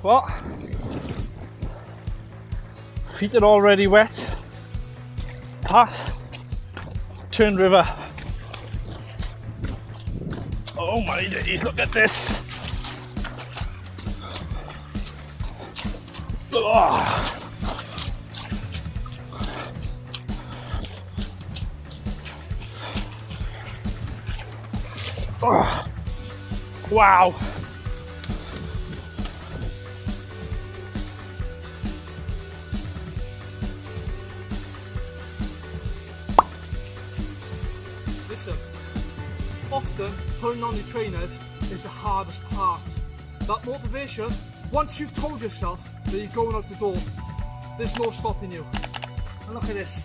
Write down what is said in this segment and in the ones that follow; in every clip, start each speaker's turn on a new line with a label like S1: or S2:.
S1: Well, feet are already wet. Pass, Turn River. Oh my days, look at this. Oh. Oh. Wow. Listen, often putting on your trainers is the hardest part. That motivation, once you've told yourself that you're going out the door, there's no stopping you. And look at this.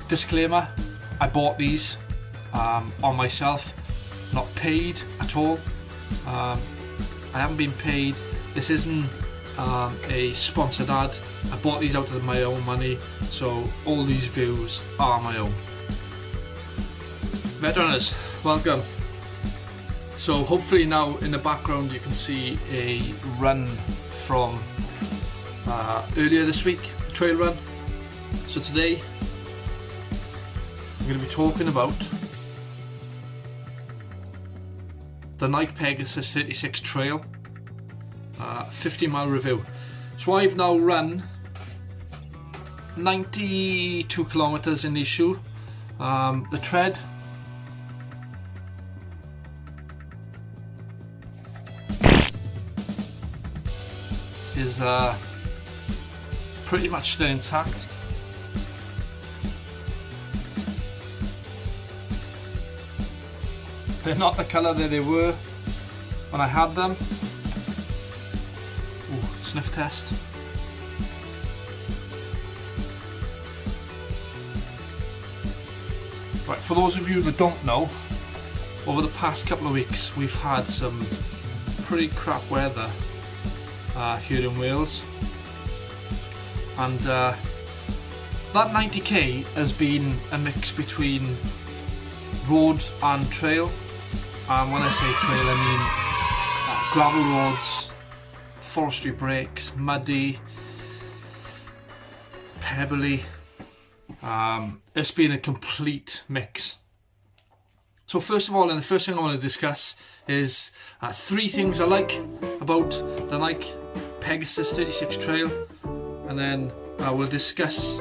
S1: Disclaimer, I bought these on myself, not paid at all. I haven't been paid. This isn't a sponsored ad. I bought these out of my own money, so all these views are my own. Veteraners, welcome. So hopefully now in the background you can see a run from earlier this week, a trail run. So today I'm going to be talking about the Nike Pegasus 36 Trail 50-mile review. So I've now run 92 kilometers in these shoes. The tread is pretty much still intact. They're not the colour that they were when I had them. Ooh, sniff test. Right, for those of you that don't know, over the past couple of weeks we've had some pretty crap weather here in Wales, and that 90k has been a mix between road and trail. And when I say trail, I mean gravel roads, forestry breaks, muddy, pebbly. It's been a complete mix. So first of all, and the first thing I want to discuss is 3 things I like about the Nike Pegasus 36 Trail, and then I will discuss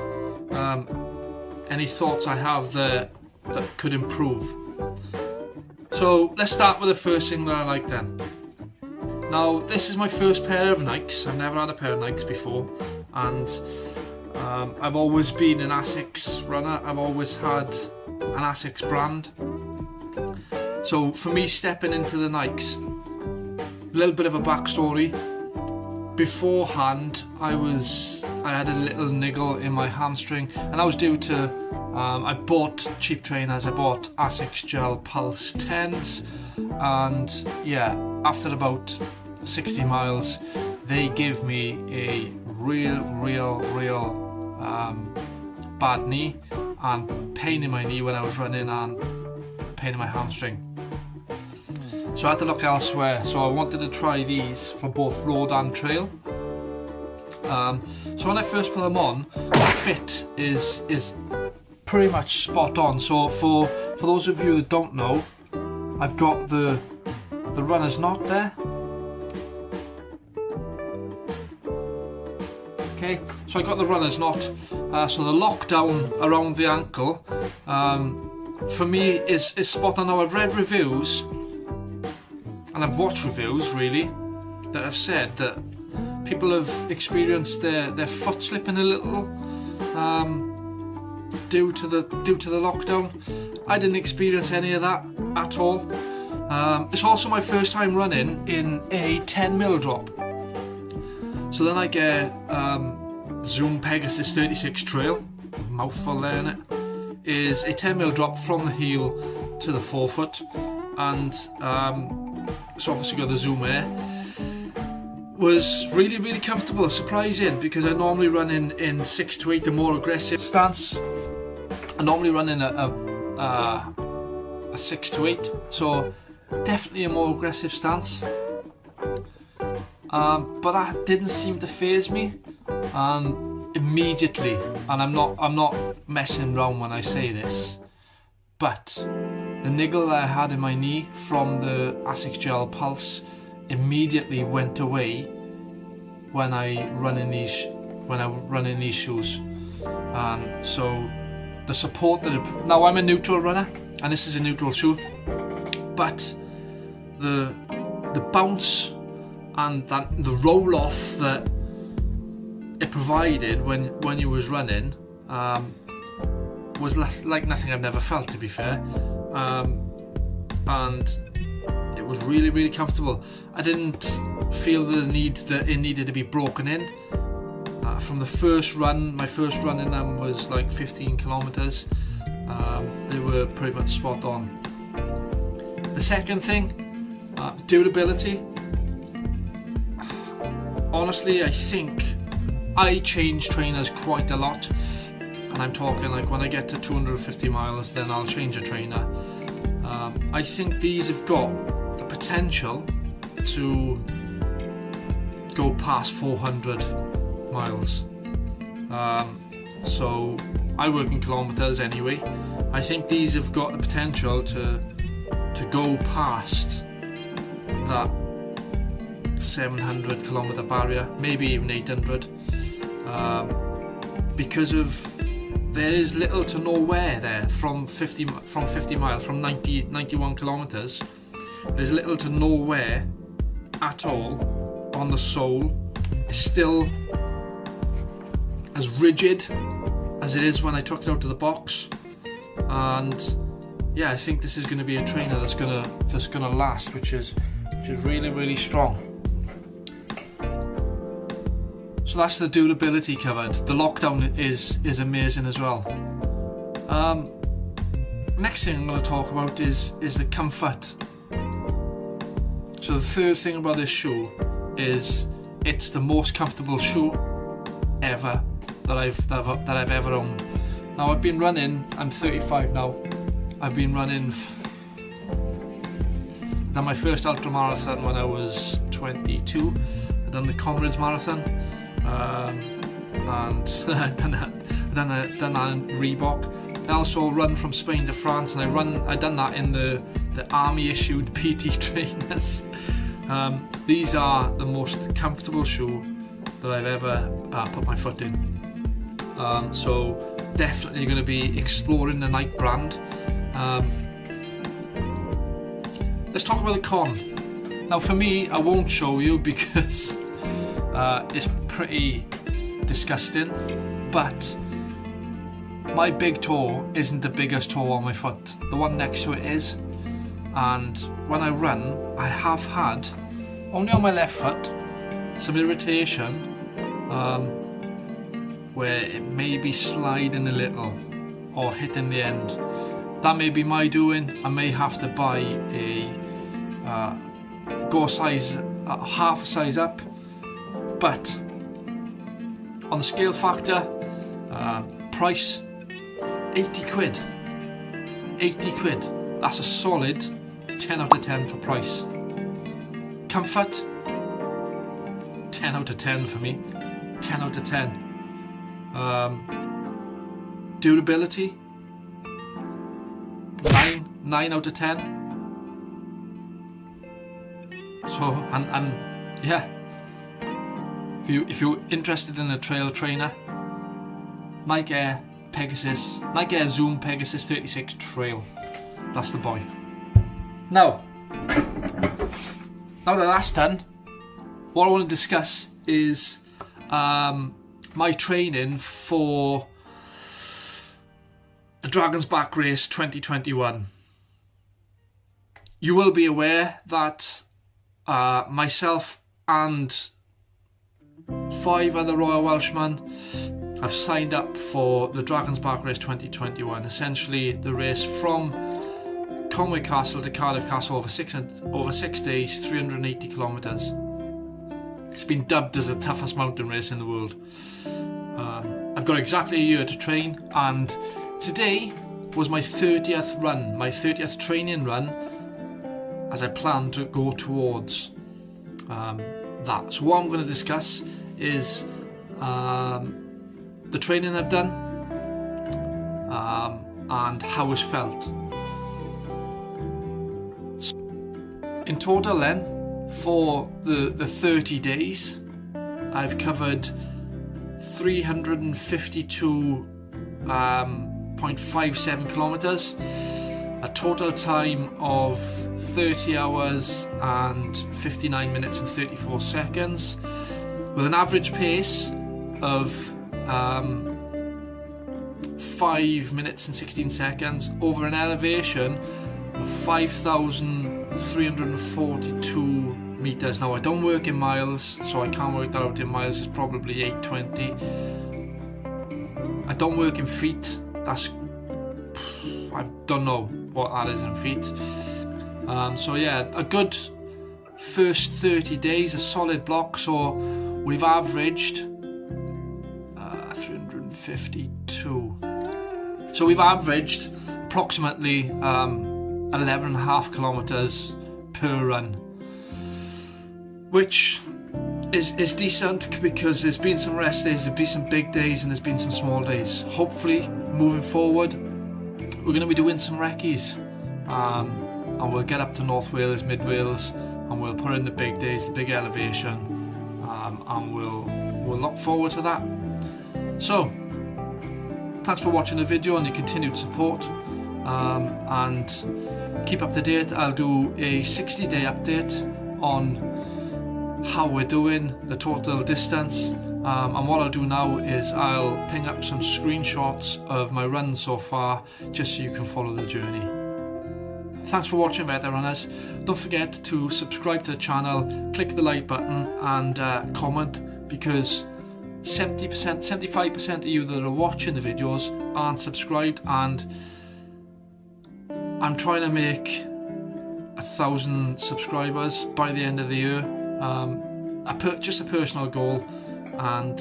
S1: any thoughts I have that could improve. So let's start with the first thing that I like then. Now this is my first pair of Nikes. I've never had a pair of Nikes before, and I've always been an Asics runner. I've always had an Asics brand. So for me, stepping into the Nikes, a little bit of a backstory. Beforehand, I had a little niggle in my hamstring, and I was due to I bought cheap trainers. I bought Asics Gel Pulse 10s, and yeah, after about 60 miles they gave me a real bad knee, and pain in my knee when I was running, and pain in my hamstring. So I had to look elsewhere. So I wanted to try these for both road and trail. So when I first put them on, the fit is pretty much spot on. So for those of you that don't know, I've got the runner's knot there. Okay, so I got the runner's knot. So the lockdown around the ankle, for me is spot on. Now I've read reviews, and I've watched reviews really, that have said that people have experienced their foot slipping a little due to the lockdown. I didn't experience any of that at all. It's also my first time running in a 10mm drop. So then I get Zoom Pegasus 36 Trail, mouthful there in it, is a 10mm drop from the heel to the forefoot, and so obviously got the Zoom Air. was really, really comfortable, surprising, because I normally run in 6 to 8, a more aggressive stance. I normally run in a 6 to 8, so definitely a more aggressive stance. But that didn't seem to faze me, and immediately, and I'm not messing around when I say this, but the niggle that I had in my knee from the Asics Gel Pulse immediately went away when I run in these shoes. So the support that now I'm a neutral runner, and this is a neutral shoe, but the bounce and the roll off that it provided when you was running was like nothing I've never felt, to be fair, and it was really, really comfortable. I didn't feel the need that it needed to be broken in. From the first run, my first run in them was like 15 kilometers. They were pretty much spot on. The second thing, durability. Honestly, I think I change trainers quite a lot, and I'm talking like when I get to 250 miles, then I'll change a trainer. I think these have got the potential to go past 400 miles. So I work in kilometers anyway. I think these have got the potential to go past that 700 kilometer barrier, maybe even 800, because of there is little to no wear there from 50 miles, from 91 kilometers. There's little to no wear at all on the sole. It's still as rigid as it is when I took it out of the box, and yeah, I think this is going to be a trainer that's gonna last, which is really, really strong. So that's the durability covered. The lockdown is amazing as well. Next thing I'm going to talk about is the comfort. So the third thing about this shoe is it's the most comfortable shoe ever that I've ever owned. Now I've been running. I'm 35 now. I've been running. Done my first ultra marathon when I was 22. I've done the Comrades Marathon. And I've done that in Reebok. I also run from Spain to France, and I done that in the army issued PT trainers. These are the most comfortable shoe that I've ever put my foot in. So definitely going to be exploring the Nike brand. Let's talk about the con. Now for me, I won't show you because it's pretty disgusting, but my big toe isn't the biggest toe on my foot. The one next to it is, and when I run, I have had, only on my left foot, some irritation where it may be sliding a little or hitting the end. That may be my doing. I may have to buy go size half a size up. But on the scale factor, price, 80 quid. 80 quid. That's a solid 10 out of 10 for price. Comfort, 10 out of 10 for me. 10 out of 10. Durability, 9 out of 10. So, and yeah. If you're interested in a trail trainer, Nike Air Zoom Pegasus 36 Trail. That's the boy. Now that that's done, what I want to discuss is my training for the Dragon's Back Race 2021. You will be aware that myself and 5 other Royal Welshmen have signed up for the Dragon's Back Race 2021. Essentially, the race from Conway Castle to Cardiff Castle over 6 days, 380 kilometres. It's been dubbed as the toughest mountain race in the world. I've got exactly a year to train, and today was my 30th run, my 30th training run, as I plan to go towards that. So what I'm going to discuss is the training I've done and how it's felt. In total then, for the 30 days, I've covered 352.57 kilometers, a total time of 30 hours and 59 minutes and 34 seconds, with an average pace of 5 minutes and 16 seconds over an elevation of 5,342 meters. Now I don't work in miles, so I can't work that out in miles. It's probably 820. I don't work in feet. That's, I don't know what that is in feet. So yeah, a good first 30 days, a solid block. So we've averaged 352. So we've averaged approximately 11.5 kilometers per run, which is decent because there's been some rest days, there's been some big days, and there's been some small days. Hopefully, moving forward, we're going to be doing some recce's, and we'll get up to North Wales, Mid Wales, and we'll put in the big days, the big elevation, and we'll look forward to that. So, thanks for watching the video and your continued support, and keep up to date. I'll do a 60-day update on how we're doing, the total distance, and what I'll do now is I'll ping up some screenshots of my run so far, just so you can follow the journey. Thanks for watching, Better Runners. Don't forget to subscribe to the channel, click the like button, and comment, because 70%, 75% of you that are watching the videos aren't subscribed, and I'm trying to make 1,000 subscribers by the end of the year. Just a personal goal, and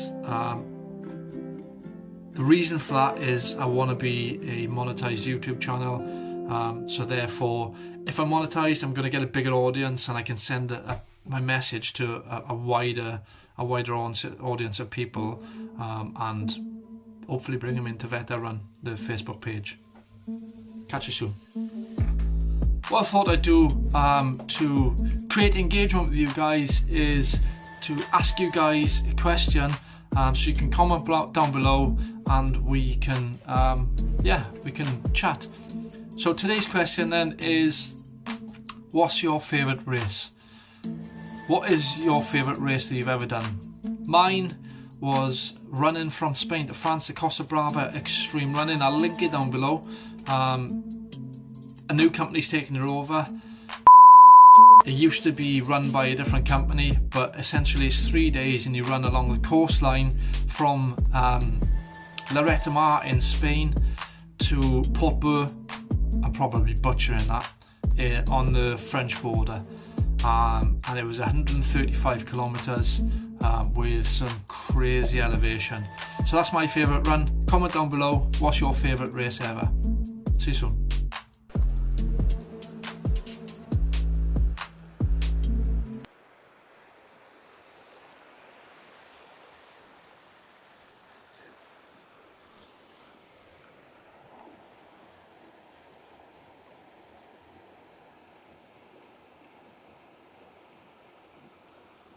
S1: the reason for that is I want to be a monetized YouTube channel. So therefore, if I'm monetized, I'm going to get a bigger audience, and I can send my message to a wider audience of people, and hopefully bring them into Better Run, the Facebook page. Catch you soon. What I thought I'd do to create engagement with you guys is to ask you guys a question, so you can comment down below, and we can chat. So today's question then is, what's your favourite race? What is your favourite race that you've ever done? Mine was running from Spain to France, the Costa Brava Extreme Running. I'll link it down below. A new company's taking it over. It used to be run by a different company, but essentially it's 3 days and you run along the coastline from Lloret de Mar in Spain to Port-Beu, I'm probably butchering that, on the French border. And it was 135 kilometers with some crazy elevation. So that's my favourite run. Comment down below, what's your favourite race ever? See you soon.